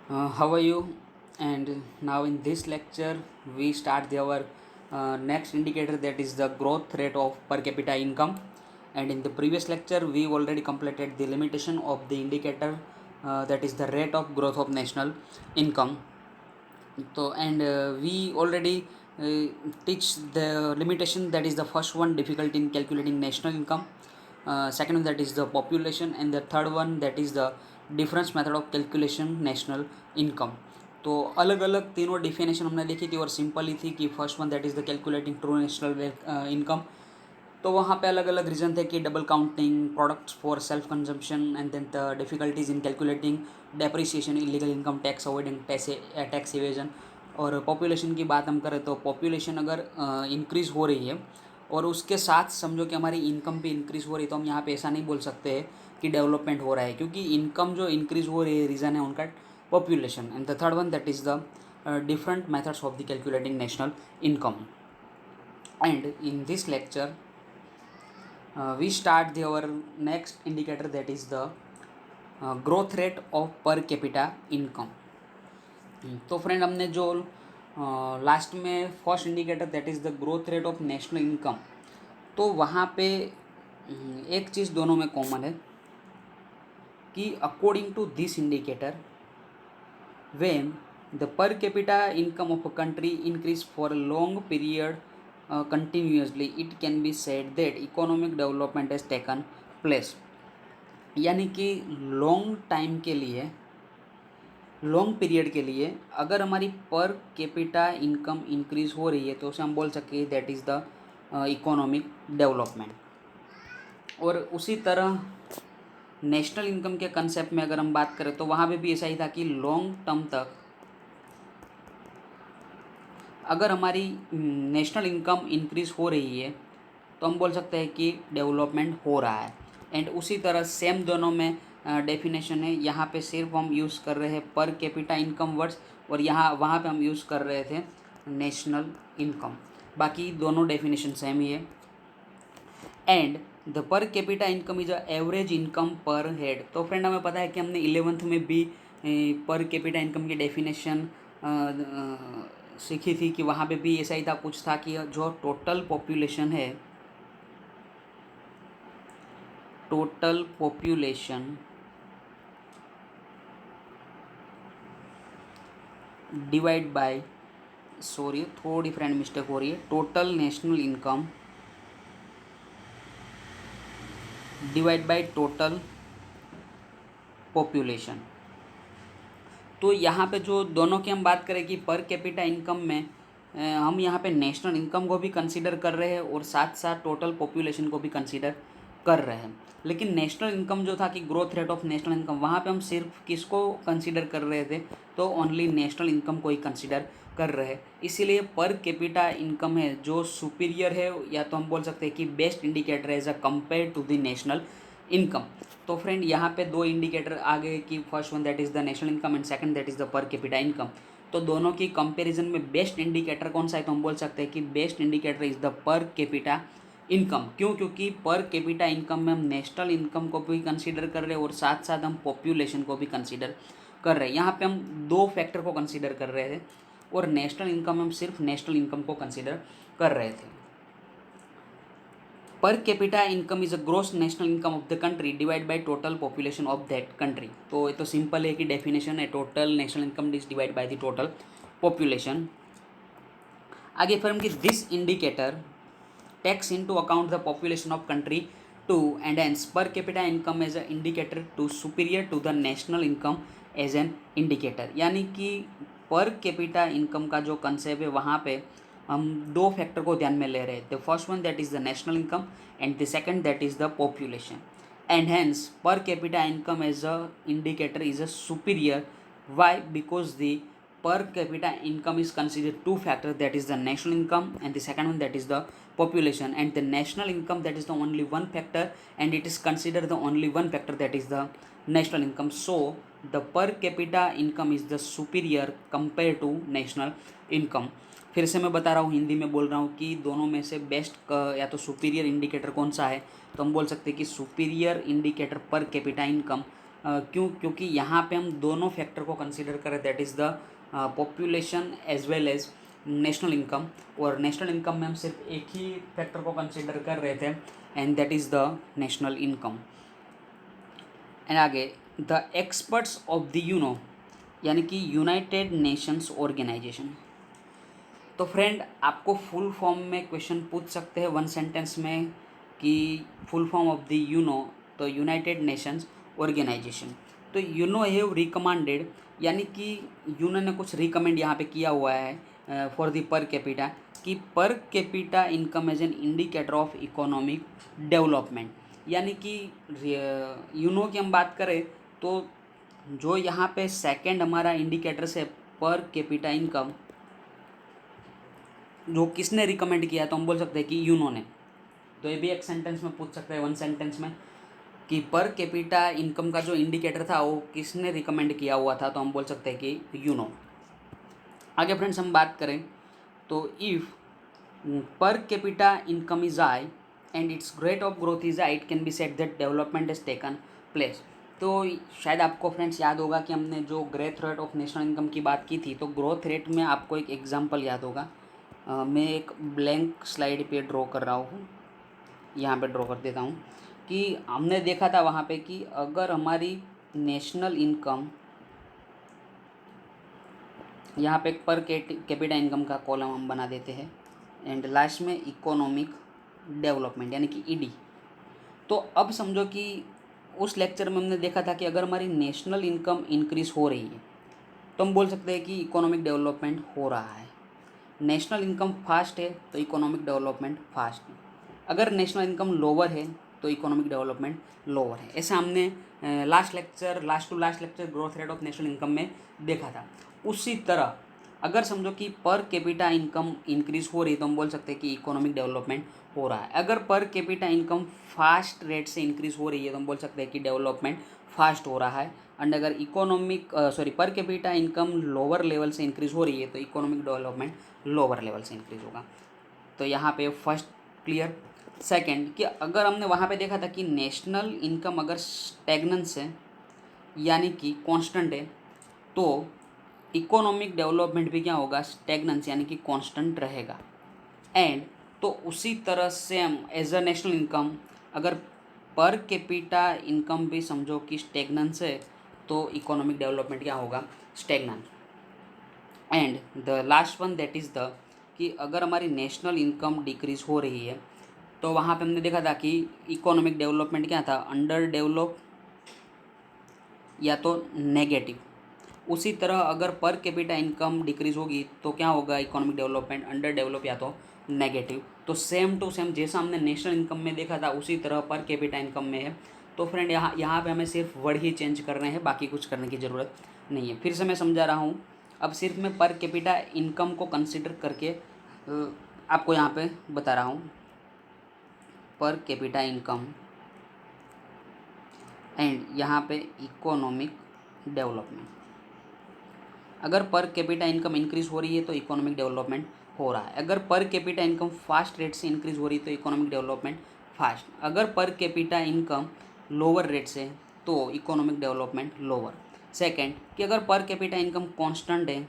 How are you? And now in this lecture, we start our next indicator, that is the growth rate of per capita income. And in the previous lecture, we already completed the limitation of the indicator, that is the rate of growth of national income. So we already uh, teach the limitation, that is the first one, difficulty in calculating national income. Second one, that is the population, and the third one, that is the difference method of calculation national income. तो अलग अलग तीनों definition हमने देखी थी और simple ही थी कि first one that is the calculating true national income. तो वहाँ पे अलग अलग रीज़न थे कि double counting, products for self consumption, and then the difficulties in calculating depreciation, illegal income tax avoiding, tax evasion. और पॉपुलेशन की बात हम करें तो पॉपुलेशन अगर इंक्रीज़ हो रही है और उसके साथ समझो कि हमारी इनकम भी इंक्रीज़ हो रही है, तो हम यहाँ पे ऐसा नहीं बोल सकते कि डेवलपमेंट हो रहा है, क्योंकि इनकम जो इंक्रीज़ हो रही है रीज़न है उनका population. And the third one that is the different methods of the calculating national income. And in this lecture we start our next indicator, that is the growth rate of per capita income. तो friend हमने जो last में first indicator that is the growth rate of national income, तो वहाँ पे एक चीज़ दोनों में कॉमन है कि according to this indicator when the per capita income of a country increase for a long period continuously, it can be said that economic development has taken place. यानी कि लॉन्ग टाइम के लिए, long period के लिए अगर हमारी पर capita income increase हो रही है तो उसे हम बोल सकते हैं that is the economic development. और उसी तरह नेशनल इनकम के कंसेप्ट में अगर हम बात करें तो वहाँ पे भी ऐसा ही था कि लॉन्ग टर्म तक अगर हमारी नेशनल इनकम इंक्रीज़ हो रही है तो हम बोल सकते हैं कि डेवलपमेंट हो रहा है. एंड उसी तरह सेम दोनों में डेफिनेशन है. यहाँ पे सिर्फ हम यूज़ कर रहे हैं पर कैपिटा इनकम वर्ड्स, और यहाँ वहाँ पे हम यूज़ कर रहे थे नेशनल इनकम. बाकी दोनों डेफिनेशन सेम ही है. And the per capita income is a average income पर हेड. तो फ्रेंड हमें पता है कि हमने 11th में भी पर कैपिटा इनकम की डेफिनेशन सीखी थी कि वहाँ पे भी ऐसा ही था, कुछ था कि जो टोटल पॉपुलेशन है, total population divide by, sorry थोड़ी फ्रेंड मिस्टेक हो रही है, total national income divide by total population. तो यहाँ पे जो दोनों की हम बात करें कि पर कैपिटा इनकम में हम यहाँ पे नेशनल इनकम को भी कंसीडर कर रहे हैं और साथ साथ टोटल पॉपुलेशन को भी कंसीडर कर रहे हैं. लेकिन नेशनल इनकम जो था कि growth rate of national income, वहाँ पे हम सिर्फ किसको कंसीडर कर रहे थे, तो ओनली नेशनल इनकम को ही कंसीडर कर रहे हैं. इसीलिए पर कैपिटा इनकम है जो सुपीरियर है, या तो हम बोल सकते हैं कि बेस्ट इंडिकेटर है as a compare to the national income. तो फ्रेंड यहाँ पे दो इंडिकेटर आ गए कि first one that is the national income and second that is the per capita income. तो दोनों की कंपैरिजन में बेस्ट इंडिकेटर कौन सा है, तो हम बोल सकते हैं कि best indicator is the per capita income. क्यों? क्योंकि पर कैपिटा इनकम में हम नेशनल इनकम को भी कंसीडर कर रहे हैं और साथ साथ हम पॉपुलेशन को भी कंसीडर कर रहे हैं. यहाँ पे हम दो फैक्टर को कंसीडर कर रहे थे और नेशनल इनकम में हम सिर्फ नेशनल इनकम को कंसीडर कर रहे थे. Per capita income is a gross national income of the country divide by total population of that country. तो ये तो सिंपल है कि डेफिनेशन है, total national income is divide by the total population. आगे फिर हम कि this indicator takes into account the population of country to and hence per capita income as a indicator to superior to the national income as an indicator. यानी कि per capita income का जो concept है वहाँ पे हम दो factor को ध्यान में ले रहे हैं. The first one that is the national income and the second that is the population. And hence per capita income as a indicator is a superior. Why? Because the per capita income is considered two factors, that is the national income and the second one that is the population. And the national income, that is the only one factor and it is considered the only one factor, that is the national income. So the per capita income is the superior compared to national income. फिर से मैं बता रहा हूँ, हिंदी में बोल रहा हूँ कि दोनों में से बेस्ट या तो सुपीरियर इंडिकेटर कौन सा है, तो हम बोल सकते हैं कि सुपीरियर इंडिकेटर पर कैपिटा इनकम क्यों? क्योंकि यहाँ पे हम दोनों फैक्टर को कंसिडर करें, that is the population as well as national income. और नेशनल इनकम में हम सिर्फ एक ही फैक्टर को कंसिडर कर रहे थे, and that is the national income. And आगे, the experts of the UNO यानी कि यूनाइटेड नेशंस ऑर्गेनाइजेशन। तो फ्रेंड, आपको फुल फॉर्म में क्वेश्चन पूछ सकते हैं वन सेंटेंस में कि full form of the UNO, तो यूनाइटेड नेशंस ऑर्गेनाइजेशन। तो यूनो हैव रिकमेंडेड, यानी कि यूनो ने कुछ रिकमेंड यहाँ पे किया हुआ है फॉर द पर कैपिटा, कि per capita income as an indicator of economic development. यानी कि यूनो की हम बात करें तो जो यहाँ पे सेकंड हमारा इंडिकेटर है पर कैपिटा इनकम, जो किसने रिकमेंड किया, तो हम बोल सकते हैं कि यूनो ने। तो ये भी एक सेंटेंस में पूछ सकते हैं, वन सेंटेंस में, कि पर कैपिटा इनकम का जो इंडिकेटर था वो किसने रिकमेंड किया हुआ था, तो हम बोल सकते हैं कि यूनो। आगे फ्रेंड्स हम बात करें तो if per capita income is high and it's rate of growth is high, it can be said that development is taken place. तो शायद आपको फ्रेंड्स याद होगा कि हमने जो growth rate of national income की बात की थी, तो ग्रोथ रेट में आपको एक एग्जांपल याद होगा। मैं एक ब्लैंक स्लाइड पे ड्रॉ कर रहा हूँ, यहाँ पे ड्रॉ कर देता हूँ, कि हमने देखा था वहाँ पे कि अगर हमारी नेशनल इनकम, यहाँ पे पर कैपिटा इनकम का कॉलम हम बना देते हैं, एंड लास्ट में इकोनॉमिक डेवलपमेंट यानी कि ईडी। तो अब समझो कि उस लेक्चर में हमने देखा था कि अगर हमारी नेशनल इनकम इंक्रीज हो रही है तो हम बोल सकते हैं कि इकोनॉमिक डेवलपमेंट हो रहा है। नेशनल इनकम फास्ट है तो इकोनॉमिक डेवलपमेंट फास्ट है। अगर नेशनल इनकम लोअर है तो इकोनॉमिक डेवलपमेंट लोअर है। ऐसा हमने last to last lecture growth rate of national income में देखा था। उसी तरह अगर समझो कि पर कैपिटा इनकम इंक्रीज हो रही है तो हम बोल सकते हैं कि इकोनॉमिक डेवलपमेंट हो रहा है। अगर per capita income fast rate से इंक्रीज हो रही है तो हम बोल सकते हैं कि डेवलपमेंट फास्ट हो रहा है। एंड अगर per capita income lower level से इंक्रीज हो रही है तो इकोनॉमिक डेवलपमेंट लोअर लेवल से इंक्रीज होगा। तो यहाँ पे फर्स्ट क्लियर। सेकंड, कि अगर हमने वहाँ पे देखा था कि नेशनल इनकम अगर स्टैग्नेंस है यानी कि कांस्टेंट है, तो इकोनॉमिक डेवलपमेंट भी क्या होगा, स्टैग्नेंस यानी कि कांस्टेंट रहेगा। एंड तो उसी तरह से हम एज अ नेशनल इनकम, अगर पर कैपिटा इनकम भी समझो कि स्टैग्नेंस है तो इकोनॉमिक डेवलपमेंट क्या होगा, stagnant. And the last one that is the, कि अगर हमारी नेशनल इनकम डिक्रीज हो रही है तो वहाँ पे हमने देखा था कि इकोनॉमिक डेवलपमेंट क्या था, अंडर डेवलप या तो नेगेटिव। उसी तरह अगर पर कैपिटा इनकम डिक्रीज होगी तो क्या होगा, इकोनॉमिक डेवलपमेंट अंडर डेवलप या तो नेगेटिव। तो सेम टू सेम जैसा हमने नेशनल इनकम में देखा था उसी तरह पर कैपिटा इनकम में है। तो फ्रेंड यहाँ पे हमें सिर्फ वर्ड ही चेंज कर रहे हैं, बाकी कुछ करने की ज़रूरत नहीं है। फिर से मैं समझा रहा हूँ, अब सिर्फ मैं पर कैपिटा इनकम को कंसिडर करके आपको यहाँ पे बता रहा हूँ। पर कैपिटा इनकम एंड यहाँ पे इकोनॉमिक डेवलपमेंट। अगर पर कैपिटा इनकम इंक्रीज हो रही है तो इकोनॉमिक डेवलपमेंट हो रहा है। अगर per capita income fast rate से इंक्रीज हो रही है तो इकोनॉमिक डेवलपमेंट फास्ट। अगर per capita income lower rate से तो इकोनॉमिक डेवलपमेंट लोअर। सेकंड, कि अगर पर कैपिटा इनकम कांस्टेंट है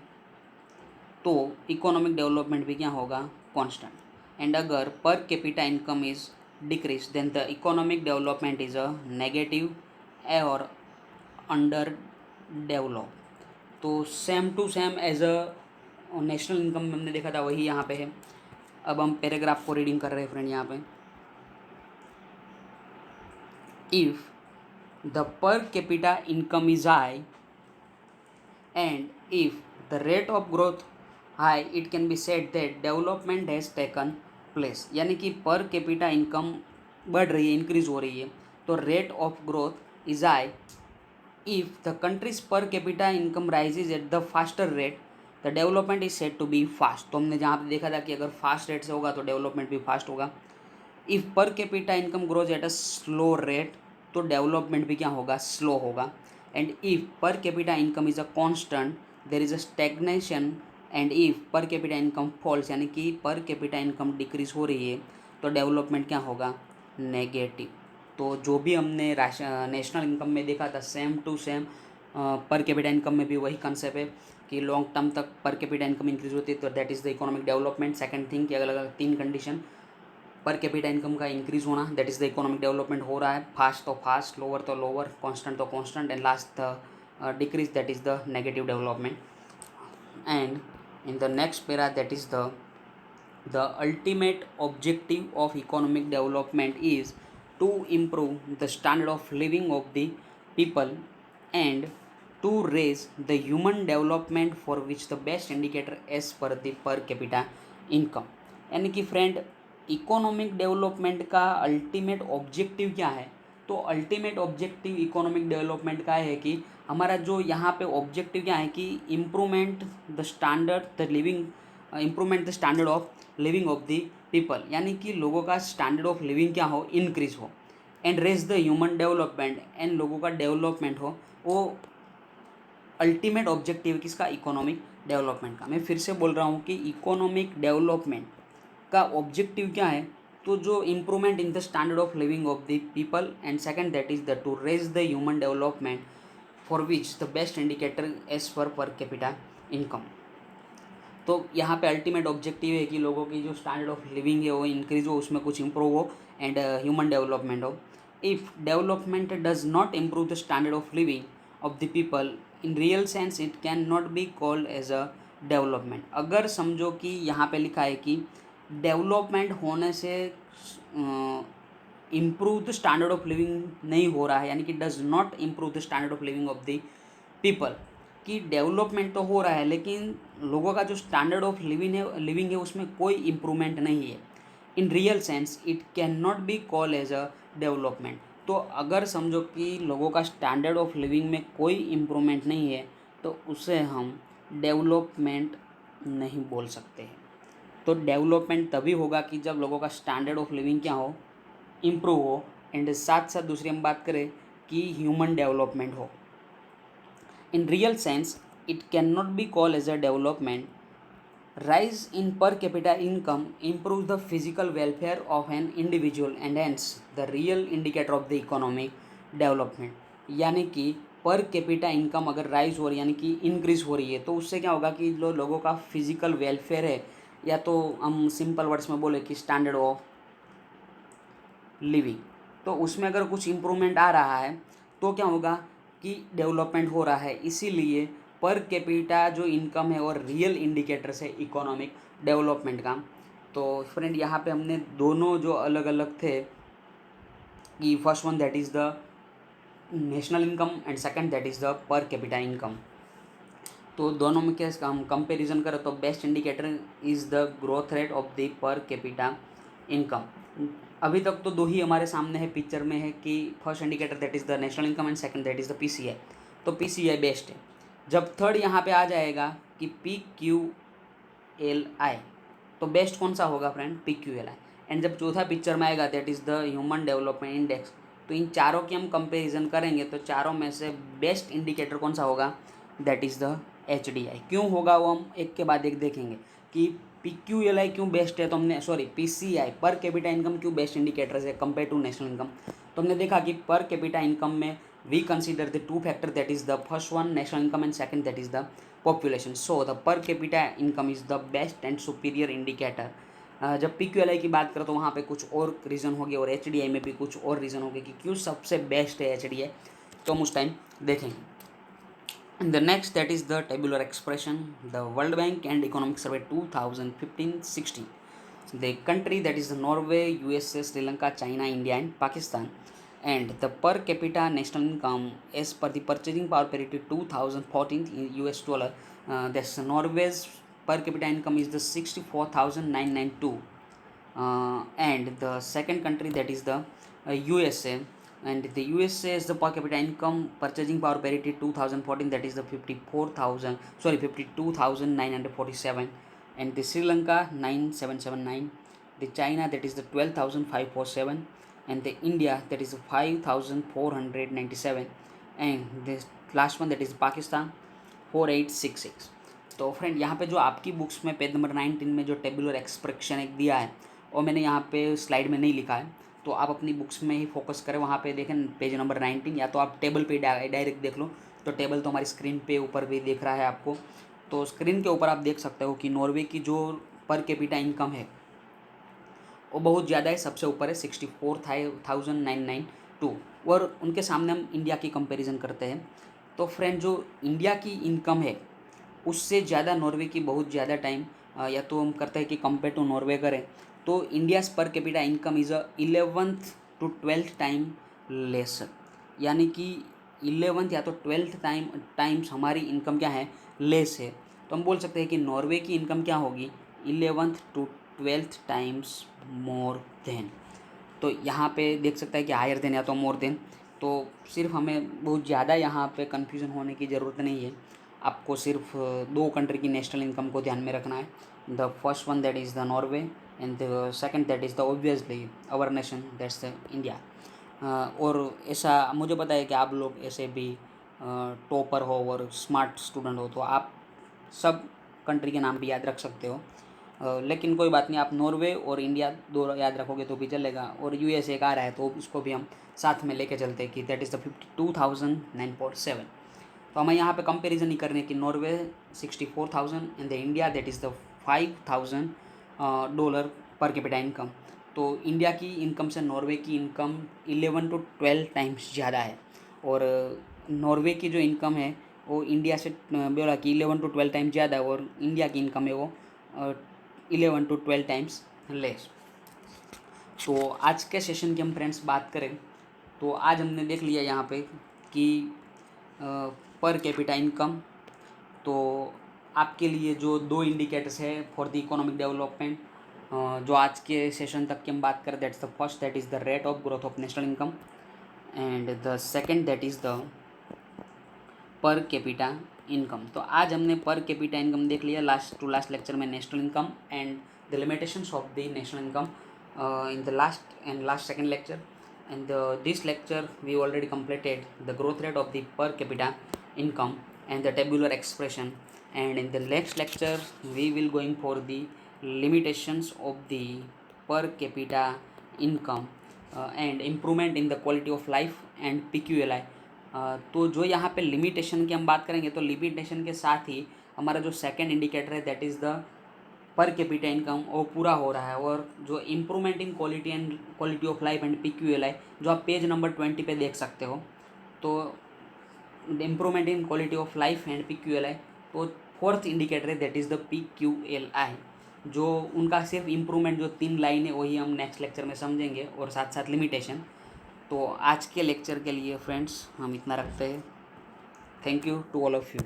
तो इकोनॉमिक डेवलपमेंट भी क्या होगा, कांस्टेंट। एंड अगर per capita income is decrease then the economic development is a negative और अंडर डेवलप। तो same to same as a national income में हमने देखा था वही यहाँ पे है। अब हम पैराग्राफ को रीडिंग कर रहे हैं फ्रेंड। यहाँ पे if the per capita income is high and if the rate of growth high, it can be said that development has taken place. यानी कि पर कैपिटा इनकम बढ़ रही है, इंक्रीज हो रही है, तो rate of growth is high. If the country's per capita income rises at the faster rate, the development is said to be fast। तो हमने जहाँ पे देखा था कि अगर फास्ट रेट से होगा तो डेवलपमेंट भी फास्ट होगा। If per capita income grows at a slow rate, तो डेवलपमेंट भी क्या होगा, स्लो होगा। And if per capita income is a constant, there is a stagnation. And if per capita income falls, यानी कि per capita income decrease हो रही है, तो डेवलपमेंट क्या होगा, नेगेटिव। तो जो भी हमने नेशनल इनकम में देखा था same to same per capita income में भी वही कंसेप्ट है कि लॉन्ग टर्म तक पर कैपिटा इनकम इंक्रीज होती है, तो that is the economic development. Second thing कि अलग अलग 3 कंडीशन, पर कैपिटा इनकम का इंक्रीज होना, that is the economic development हो रहा है, फास्ट तो फास्ट, लोअर तो लोअर, कांस्टेंट तो constant, and last the decrease, that is the negative development. And in the next para, that is the ultimate objective of economic development is to improve the standard of living of the people and to raise the human development, for which the best indicator as per the per capita income। यानी कि friend economic development का ultimate objective क्या है? तो ultimate objective economic development का है कि हमारा जो यहाँ पे ऑब्जेक्टिव क्या है कि improvement the standard the living improvement the standard of living of the people, यानी कि लोगों का स्टैंडर्ड ऑफ लिविंग क्या हो, इंक्रीज हो, and raise the human development, and लोगों का डेवलपमेंट हो। वो अल्टीमेट ऑब्जेक्टिव किसका? इकोनॉमिक डेवलपमेंट का। मैं फिर से बोल रहा हूँ कि इकोनॉमिक डेवलपमेंट का ऑब्जेक्टिव क्या है? तो जो improvement in the standard of living of the people, and second that is the to raise the human development, for which the best indicator as per capita income. तो यहाँ पे ultimate objective है कि लोगों की जो स्टैंडर्ड ऑफ लिविंग है वो इंक्रीज हो, उसमें कुछ इंप्रूव हो, एंड ह्यूमन डेवलपमेंट हो। If development does not improve the standard of living of the people in real sense, it can not be called as a development. अगर समझो कि यहाँ पे लिखा है कि डेवलपमेंट होने से improve the standard of living नहीं हो रहा है, यानी कि does not improve the standard of living of the people, कि डेवलपमेंट तो हो रहा है लेकिन लोगों का जो स्टैंडर्ड ऑफ लिविंग है उसमें कोई इम्प्रूवमेंट नहीं है, in real sense it can not be call as a development. तो अगर समझो कि लोगों का स्टैंडर्ड ऑफ लिविंग में कोई इम्प्रूवमेंट नहीं है तो उसे हम डेवलपमेंट नहीं बोल सकते हैं। तो डेवलपमेंट तभी होगा कि जब लोगों का स्टैंडर्ड ऑफ लिविंग क्या हो, इम्प्रूव हो, एंड साथ साथ दूसरी हम बात करें कि ह्यूमन डेवलपमेंट हो। In real sense, it cannot be called as a development. Rise in per capita income improves the physical welfare of an individual and hence the real indicator of the economic development। यानी कि per capita income अगर rise हो रही है यानी कि increase हो रही है तो उससे क्या होगा कि जो लोगों का फिजिकल वेलफेयर है, या तो हम सिंपल वर्ड्स में बोले कि स्टैंडर्ड ऑफ लिविंग, तो उसमें अगर कुछ इम्प्रूवमेंट आ रहा है तो क्या होगा कि डेवलपमेंट हो रहा है। इसीलिए पर कैपिटा जो इनकम है और रियल इंडिकेटर्स है इकोनॉमिक डेवलपमेंट का। तो फ्रेंड यहाँ पे हमने दोनों जो अलग अलग थे कि first one that is the national income and second that is the per capita income. तो दोनों में क्या हम कंपेरिजन करें तो best indicator is the growth rate of the per capita income. अभी तक तो दो ही हमारे सामने है पिक्चर में है कि first indicator that is the national income and second that is the PCI. तो पीसीआई बेस्ट है। जब थर्ड यहाँ पे आ जाएगा कि PQLI, तो बेस्ट कौन सा होगा फ्रेंड? PQLI। एंड जब चौथा पिक्चर में आएगा that is the human development index. तो इन चारों की हम कंपेरिजन करेंगे तो चारों में से बेस्ट इंडिकेटर कौन सा होगा? That is the HDI। क्यों होगा वो हम एक के बाद एक देखेंगे कि PQLI क्यों बेस्ट है। तो हमने PCI पर कैपिटा इनकम क्यों बेस्ट इंडिकेटर है कंपेयर टू नेशनल इनकम। तो हमने देखा कि पर कैपिटा इनकम में we consider the two factor that is the first one national income and second that is the population. So the per capita income is the best and superior indicator. जब PQLI की बात करें तो वहाँ पे कुछ और रीज़न होंगे और HDI में भी कुछ और रीज़न होंगे कि क्यों सबसे बेस्ट है HDI, तो हम उस टाइम देखेंगे। And the next that is the tabular expression, the World Bank and Economic Survey 2015-16. The country that is Norway, USA, Sri Lanka, China, India and Pakistan. And the per capita national income as per the purchasing power parity 2014 in US dollar. That's Norway's per capita income is the 64,992. And the second country that is the USA, and the USA is the per capita income purchasing power parity 2014 that is the 52,947, and the Sri Lanka 9779, the China that is the 12,547, and the India that is 5,497, and the last one that is Pakistan 4866। तो friend यहाँ पे जो आपकी books में page number 19 में जो tabular expression एक दिया है और मैंने यहाँ पे स्लाइड में नहीं लिखा है, तो आप अपनी बुक्स में ही फोकस करें, वहाँ पे देखें पेज नंबर 19, या तो आप टेबल पे डायरेक्ट देख लो। तो टेबल तो हमारी स्क्रीन पे ऊपर भी दिख रहा है आपको। तो स्क्रीन के ऊपर आप देख सकते हो कि नॉर्वे की जो पर कैपिटा इनकम है वो बहुत ज़्यादा है, सबसे ऊपर है 64,992। और उनके सामने हम इंडिया की कंपैरिजन करते हैं। तो फ्रेंड, जो इंडिया की इनकम है उससे ज़्यादा नॉर्वे की बहुत ज़्यादा टाइम, या तो हम करते हैं कि कंपेयर टू नॉर्वे करें तो इंडियाज़ पर capita income is 11th to 12th time less. यानी कि 11th या तो 12th टाइम्स हमारी इनकम क्या है, लेस है। तो हम बोल सकते हैं कि नॉर्वे की इनकम क्या होगी, 11th to 12th times more than. तो यहाँ पे देख सकते हैं कि हायर देन या तो मोर देन। तो सिर्फ हमें बहुत ज़्यादा यहाँ पे कन्फ्यूज़न होने की ज़रूरत नहीं है। आपको सिर्फ दो कंट्री की नेशनल इनकम को ध्यान में रखना है। The first one that is the Norway and the second that is the obviously our nation that's the India. और ऐसा मुझे पता है कि आप लोग ऐसे भी टॉपर हो और स्मार्ट स्टूडेंट हो, तो आप सब कंट्री के नाम भी याद रख सकते हो। लेकिन कोई बात नहीं, आप नॉर्वे और इंडिया दो याद रखोगे तो भी चलेगा। और यूएस एक आ रहा है तो उसको भी हम साथ में लेके चलते हैं कि दैट इज़ द 52,009.7। तो हमें यहाँ पे कंपैरिजन नहीं करने की Norway 64,000 and the India that is the $5,000 पर कैपिटा इनकम। तो इंडिया की इनकम से नॉर्वे की इनकम 11 to 12 टाइम्स ज़्यादा है। और नॉर्वे की जो इनकम है वो इंडिया से बोला कि 11 to 12 टाइम्स ज़्यादा है, और इंडिया की इनकम है वो 11 to 12 टाइम्स लेस। तो आज के सेशन की हम फ्रेंड्स बात करें तो आज हमने देख लिया यहाँ पे कि पर कैपिटा इनकम। तो आपके लिए जो दो इंडिकेटर्स है फॉर द इकोनॉमिक डेवलपमेंट, जो आज के सेशन तक की हम बात करें, that's the first that is the rate of growth of national income and the second that is the per capita income. तो आज हमने पर कैपिटा इनकम देख लिया लास्ट लेक्चर में national income and the limitations of the national income in the last second lecture. And this lecture we already completed the growth rate of the per capita income and the tabular expression. And in the next lecture we will going for the limitations of the per capita income and improvement in the quality of life and PQLI. तो जो यहाँ पे limitation की हम बात करेंगे तो limitation के साथ ही हमारा जो सेकंड इंडिकेटर है that is the per capita income वो पूरा हो रहा है। और जो improvement in quality of life and PQLI जो आप पेज नंबर 20 पे देख सकते हो, तो improvement in quality of life and PQLI, तो फोर्थ इंडिकेटर है दैट इज़ द PQLI। जो उनका सिर्फ इम्प्रूवमेंट जो 3 लाइन है वही हम नेक्स्ट लेक्चर में समझेंगे और साथ साथ लिमिटेशन। तो आज के लेक्चर के लिए फ्रेंड्स हम इतना रखते हैं। Thank you to all of you.